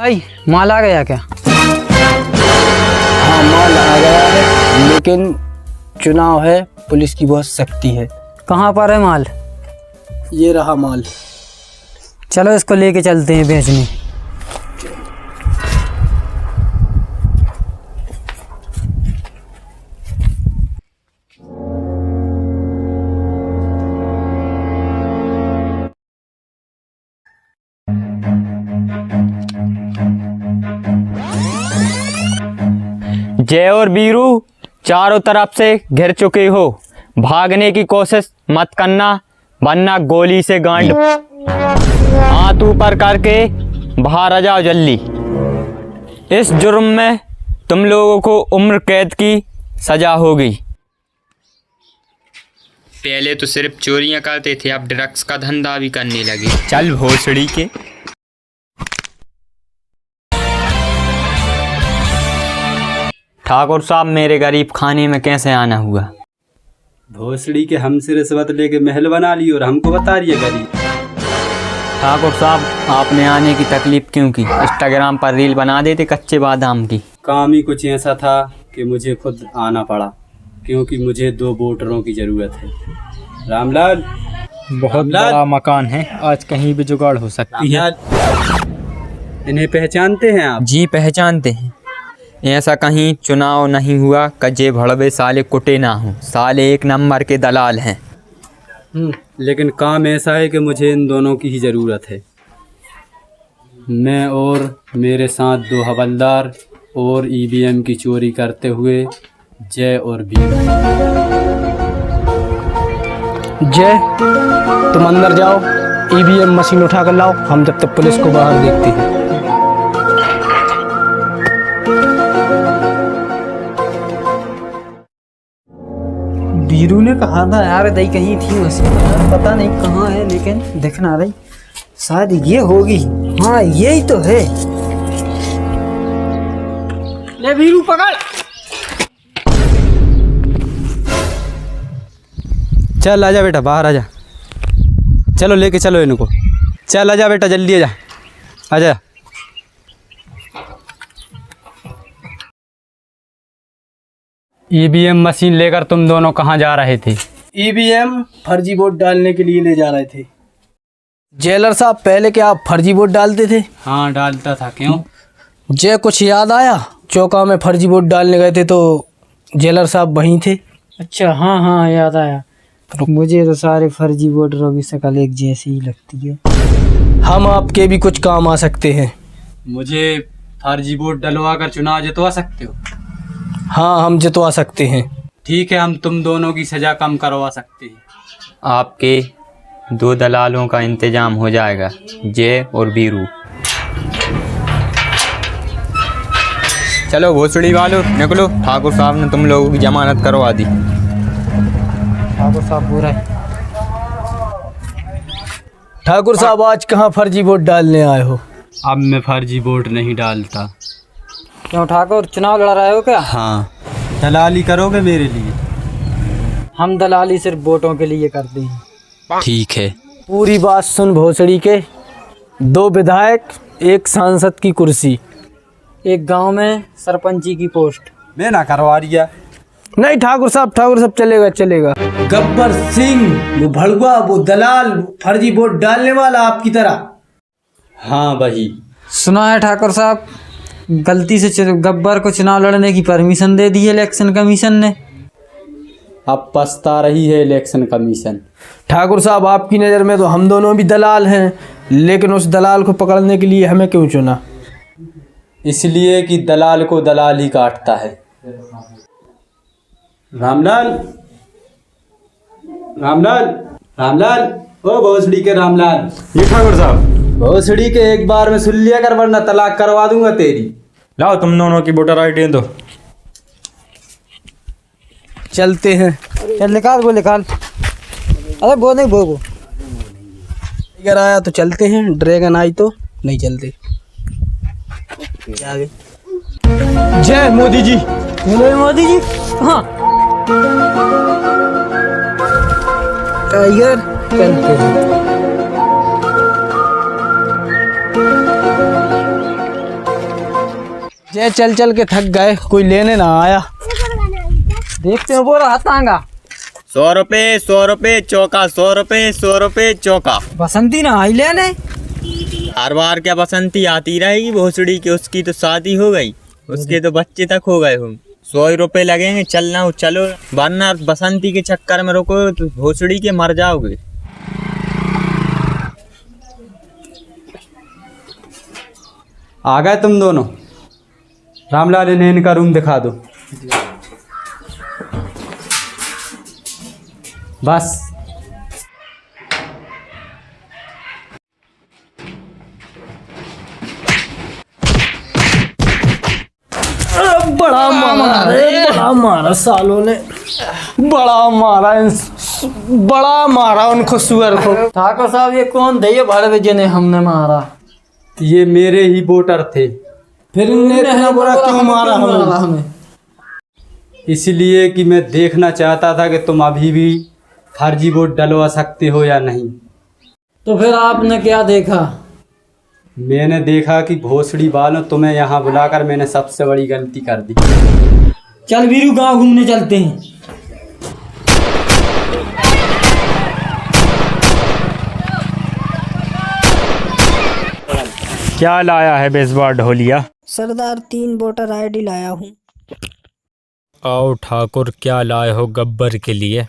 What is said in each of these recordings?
भाई माल आ गया क्या? हाँ माल आ गया है, लेकिन चुनाव है, पुलिस की बहुत सख्ती है। कहाँ पर है माल? ये रहा माल। चलो इसको लेके चलते हैं बेचने। जय और बीरू चारों तरफ से घिर चुके हो। भागने की कोशिश मत करना वरना गोली से गांड। हाथ ऊपर करके बाहर आ जाओ जल्दी। इस जुर्म में तुम लोगों को उम्र कैद की सजा होगी। पहले तो सिर्फ चोरियां करते थे, अब ड्रग्स का धंधा भी करने लगे। चल भोसड़ी के। ठाकुर साहब मेरे गरीब खाने में कैसे आना हुआ? भोसड़ी के हमसे रिश्वत लेके महल बना ली और हमको बता रही है गरीब। ठाकुर साहब आपने आने की तकलीफ क्यों की? इंस्टाग्राम पर रील बना देते कच्चे बादाम की। काम ही कुछ ऐसा था कि मुझे खुद आना पड़ा, क्योंकि मुझे 2 वोटरों की जरूरत है। रामलाल, बहुत बड़ा मकान है, आज कहीं भी जुगाड़ हो सकती है। इन्हें पहचानते हैं आप? जी पहचानते हैं। ऐसा कहीं चुनाव नहीं हुआ कजे भड़वे साले कुटे ना हो। साले एक नंबर के दलाल हैं। लेकिन काम ऐसा है कि मुझे इन दोनों की ही ज़रूरत है। मैं और मेरे साथ 2 हवलदार और ईवीएम की चोरी करते हुए जय और बीरू। जय, तुम अंदर जाओ, ईवीएम मशीन उठा कर लाओ, हम जब तक पुलिस को बाहर देखते हैं। बीरू ने कहा था यार दही कहीं थी मशीन, पता नहीं कहाँ है, लेकिन दिख ना रही। शायद ये होगी। हाँ यही तो है। ले बीरू पकड़। चल आजा बेटा, बाहर आजा। चलो लेके चलो इनको। चल आजा बेटा, जल्दी आजा, आजा। ईवीएम मशीन लेकर तुम दोनों कहाँ जा रहे थे? ईवीएम फर्जी वोट डालने के लिए ले जा रहे थे। जेलर साहब, पहले क्या आप फर्जी वोट डालते थे? हाँ डालता था। क्यों? जय कुछ याद आया? चौका में फर्जी वोट डालने गए थे तो जेलर साहब वहीं थे। अच्छा हाँ हाँ याद आया। मुझे तो सारे फर्जी वोटरों की शक्ल एक जैसी ही लगती है। हम आपके भी कुछ काम आ सकते हैं। मुझे फर्जी वोट डलवा कर चुनाव जितवा सकते हो? हाँ हम जितवा सकते हैं। ठीक है, हम तुम दोनों की सजा कम करवा सकते हैं। आपके 2 दलालों का इंतजाम हो जाएगा, जय और बीरू। चलो भोसड़ी वालों निकलो, ठाकुर साहब ने तुम लोगों की जमानत करवा दी। ठाकुर साहब बुरा है। ठाकुर साहब आज कहाँ फर्जी वोट डालने आए हो? अब मैं फर्जी वोट नहीं डालता। क्यों ठाकुर, चुनाव लड़ रहे हो क्या? हाँ, दलाली करोगे मेरे लिए? हम दलाली सिर्फ वोटों के लिए करते हैं। ठीक है। पूरी बात सुन भोसड़ी के। 2 विधायक, 1 सांसद की कुर्सी, एक गांव में सरपंची की पोस्ट। मैं ना करवा रिया। नहीं ठाकुर साहब चलेगा चलेगा। गब्बर सिंह वो भड़ुआ, वो दलाल, फर्जी वोट डालने वाला आपकी तरह। हाँ वही। सुना है ठाकुर साहब, गलती से गब्बर को चुनाव लड़ने की परमिशन दे दी है इलेक्शन कमीशन ने। अब पछता रही है इलेक्शन कमीशन। ठाकुर साहब आपकी नज़र में तो हम दोनों भी दलाल हैं, लेकिन उस दलाल को पकड़ने के लिए हमें क्यों चुना? इसलिए कि दलाल को दलाल ही काटता है। रामलाल, रामलाल, रामलाल, ओ भोसड़ी के रामलाल। जी ठाकुर साहब। भोसड़ी के एक बार में सुन लिया कर, वरना तलाक करवा दूंगा तेरी। लाओ तुम दोनों की वोटर ID दो। चलते हैं। चल निकाल वो निकाल। अरे वो नहीं वो अगर आया तो चलते हैं, ड्रैगन आई तो नहीं चलते। आगे। जय मोदी जी। मोदी जी। हाँ टाइगर चलते हैं। जय चल चल के थक गए, कोई लेने ना आया। देखते हैं बोरा हतांगा। 100 रुपए चौका, 100 रुपए चौका। बसंती ना आई लेने। हर बार क्या बसंती आती रहेगी भोसड़ी की? उसकी तो शादी हो गई, उसके तो बच्चे तक हो गए हों। 100 रुपए लगेंगे, चलना हो चलो, वरना बसंती के चक्कर में रुको तो भोसड़ी के मर जाओगे। आ गए तुम दोनों? रामलाल, इन्हें इनका रूम दिखा दो। बस बड़ा मारा रे, बड़ा मारा सालों ने, बड़ा मारा उनको, सुअर को। ठाकुर साहब ये कौन थे ये भड़वे जिन्हें हमने मारा? ये मेरे ही वोटर थे। फिर इनने इतना बुरा क्यों मारा हमें? इसलिए कि मैं देखना चाहता था कि तुम अभी भी फर्जी वोट डलवा सकते हो या नहीं। तो फिर आपने क्या देखा? मैंने देखा कि भोसड़ी वालों तुम्हें यहाँ बुलाकर मैंने सबसे बड़ी गलती कर दी। चल वीरू गांव घूमने चलते हैं। क्या लाया है बेजबार ढोलिया? सरदार 3 वोटर आईडी लाया हूँ। आओ ठाकुर, क्या लाए हो गब्बर के लिए?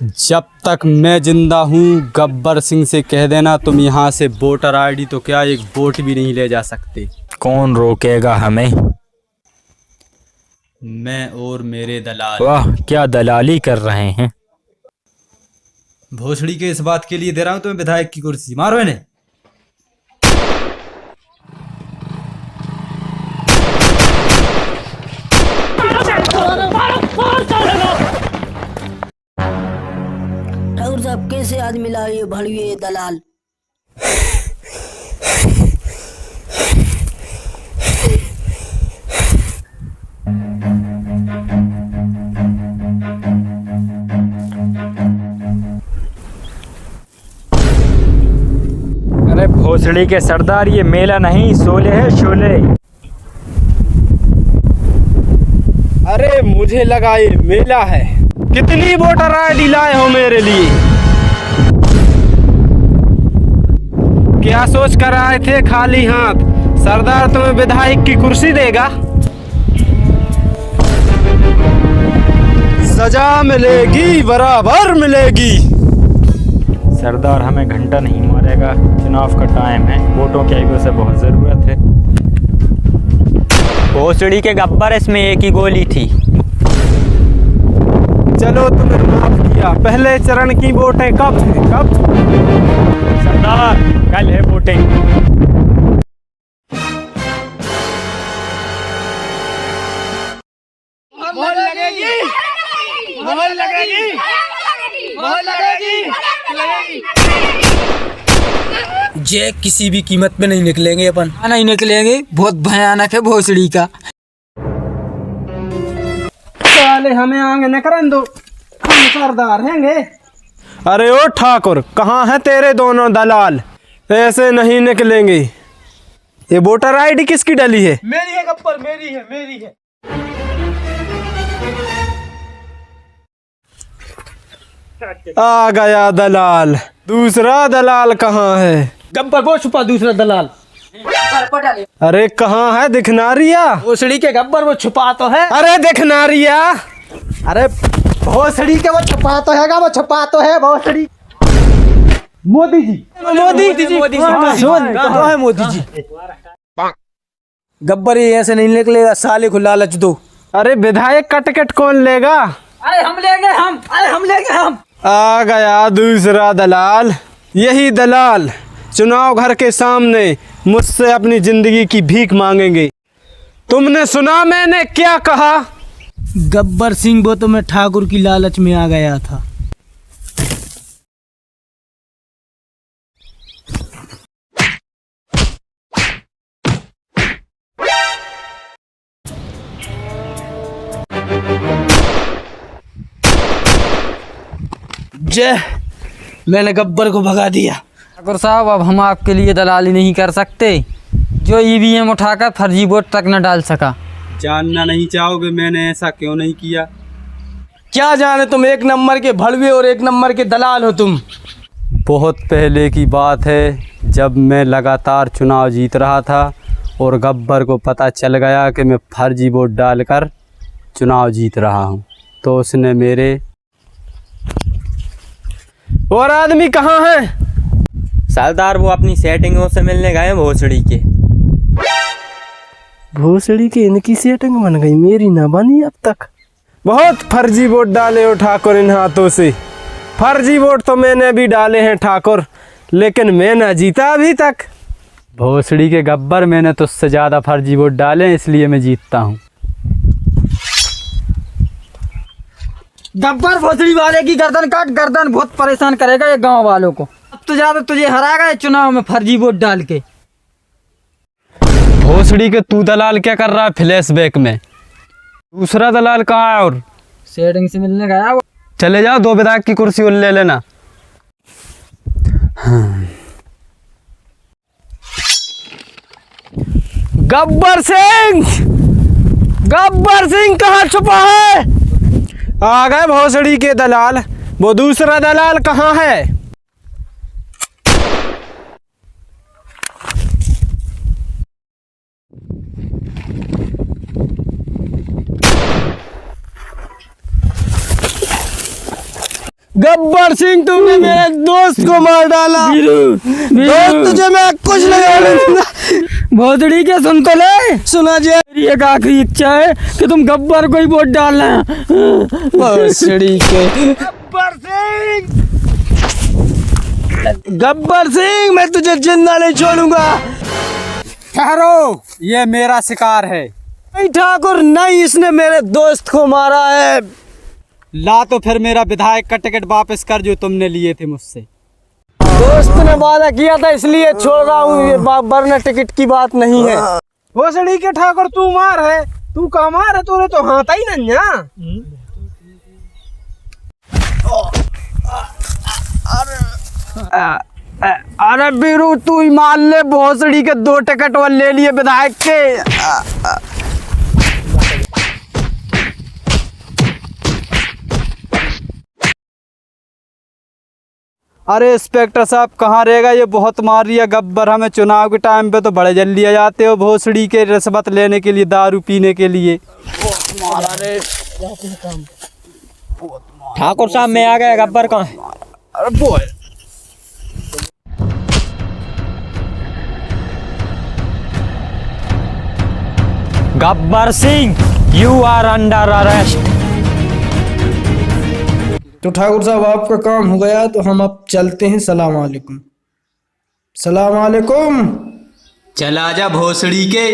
जब तक मैं जिंदा हूँ गब्बर सिंह से कह देना तुम यहाँ से वोटर आईडी तो क्या एक वोट भी नहीं ले जा सकते। कौन रोकेगा हमें? मैं और मेरे दलाल। वाह, क्या दलाली कर रहे हैं। भोसड़ी के इस बात के लिए दे रहा हूँ तुम्हें विधायक की कुर्सी। मारो इन्हें। ठाकुर साहब कैसे आज मिला ये भड़वे दलाल? अरे भोसड़ी के सरदार, ये मेला नहीं शोले है, शोले। अरे मुझे लगा ये मेला है। कितनी वोटर आईडी लाए हो मेरे लिए? क्या सोच कर आए थे खाली हाथ? सरदार तुम्हें विधायक की कुर्सी देगा? सजा मिलेगी, बराबर मिलेगी। सरदार हमें घंटा नहीं मारेगा, चुनाव का टाइम है, वोटों की आईडी से बहुत ज़रूरत है। भोसड़ी के गब्बर, इसमें एक ही गोली थी। चलो तुम्हें माफ किया। पहले चरण की वोटें कब है? कब? सरदार कल है वोटिंग। ये किसी भी कीमत में नहीं निकलेंगे अपन। नहीं निकलेंगे, बहुत भयानक है भोसड़ी का। साले हमें आगे न करन दो, हम सरदार हैंगे। अरे ओ ठाकुर, कहाँ है तेरे दोनों दलाल? ऐसे नहीं निकलेंगे। ये वोटर आईडी किसकी डली है? मेरी है गब्बर, मेरी है, मेरी है। आ गया दलाल। दूसरा दलाल कहाँ है? गब्बर वो छुपा दूसरा दलाल। अरे कहाँ है? दिखना रिया भोसड़ी के गब्बर, वो छुपा तो है। अरे दिखना रिया, अरे भोसड़ी के वो छुपा तो है, वो छुपा तो है भोसड़ी। मोदी जी, मोदी जी, सुन कहाँ है मोदी जी? गब्बर ये ऐसे नहीं निकलेगा, साले को लालच दो। अरे विधायक का टिकट कौन लेगा? अरे हम लेंगे, हम लेंगे हम। आ गया दूसरा दलाल। यही दलाल चुनाव घर के सामने मुझसे अपनी जिंदगी की भीख मांगेंगे। तुमने सुना मैंने क्या कहा? गब्बर सिंह, वो तो मैं ठाकुर की लालच में आ गया था। जय, मैंने गब्बर को भगा दिया। ठाकुर साहब, अब हम आपके लिए दलाली नहीं कर सकते। जो ईवीएम उठाकर फर्जी वोट तक न डाल सका। जानना नहीं चाहोगे मैंने ऐसा क्यों नहीं किया? क्या जाने, तुम एक नंबर के भड़वे और एक नंबर के दलाल हो तुम। बहुत पहले की बात है, जब मैं लगातार चुनाव जीत रहा था और गब्बर को पता चल गया कि मैं फर्जी वोट डालकर चुनाव जीत रहा हूं, तो उसने मेरे और आदमी कहाँ है? सरदार वो अपनी सेटिंगों से मिलने गए भोसड़ी के। भोसड़ी के इनकी सेटिंग बन गई, मेरी ना बनी अब तक। बहुत फर्जी वोट डाले हो ठाकुर इन हाथों से। फर्जी वोट तो मैंने भी डाले हैं ठाकुर, लेकिन मैं ना जीता अभी तक। भोसड़ी के गब्बर, मैंने तुझसे ज़्यादा फर्जी वोट डाले इसलिए मैं जीतता हूं। गब्बर भोसड़ी वाले की गर्दन काट, गर्दन बहुत परेशान करेगा ये गांव वालों को। अब तो ज्यादा तुझे हरा गए चुनाव में फर्जी वोट डाल के। भोसड़ी के तू दलाल क्या कर रहा है फ्लैशबैक में? दूसरा दलाल कहाँ है? और सेटिंग से मिलने गया वो। चले जाओ, 2 विधायक की कुर्सी और ले लेना। गब्बर सिंह, गब्बर सिंह कहाँ छुपा है? आ गए भोसड़ी के दलाल। वो दूसरा दलाल कहाँ है? गब्बर सिंह, तुमने मेरे दोस्त को मार डाला। दोस्त, तुझे मैं कुछ नहीं। भोसड़ी के सुन तो ले। सुना जी, मेरी एक आखिरी इच्छा है कि तुम गब्बर को ही वोट डालना। भोसड़ी के गब्बर सिंह, गब्बर सिंह, मैं तुझे जिंदा नहीं छोड़ूंगा। ठहरो, ये मेरा शिकार है। नहीं ठाकुर नहीं, इसने मेरे दोस्त को मारा है। ला तो फिर मेरा विधायक का टिकट वापस कर जो तुमने लिए थे मुझसे। दोस्त ने वादा किया था इसलिए छोड़ रहा हूँ, ये वरना टिकट की बात नहीं है। भोसड़ी के ठाकुर, तू मार है, तू कहाँ मार है? तूने तो हाथा ही नहीं है। अरे बीरू, तू ही मान ले, भोसड़ी के 2 टिकट और ले लिए विधायक के। अरे इंस्पेक्टर साहब, कहाँ रहेगा? ये बहुत मार रही है गब्बर हमें। चुनाव के टाइम पे तो बड़े जल्दी आ जाते हो भोसड़ी के रिश्वत लेने के लिए, दारू पीने के लिए। ठाकुर साहब मैं आ गया, गब्बर कहाँ है? अरे वो है। Gabbar Singh, you are under arrest. तो ठाकुर साहब, आपका काम हो गया, तो हम अब चलते हैं। सलाम वालेकुम। सलाम वालेकुम। चला जा भोसड़ी के।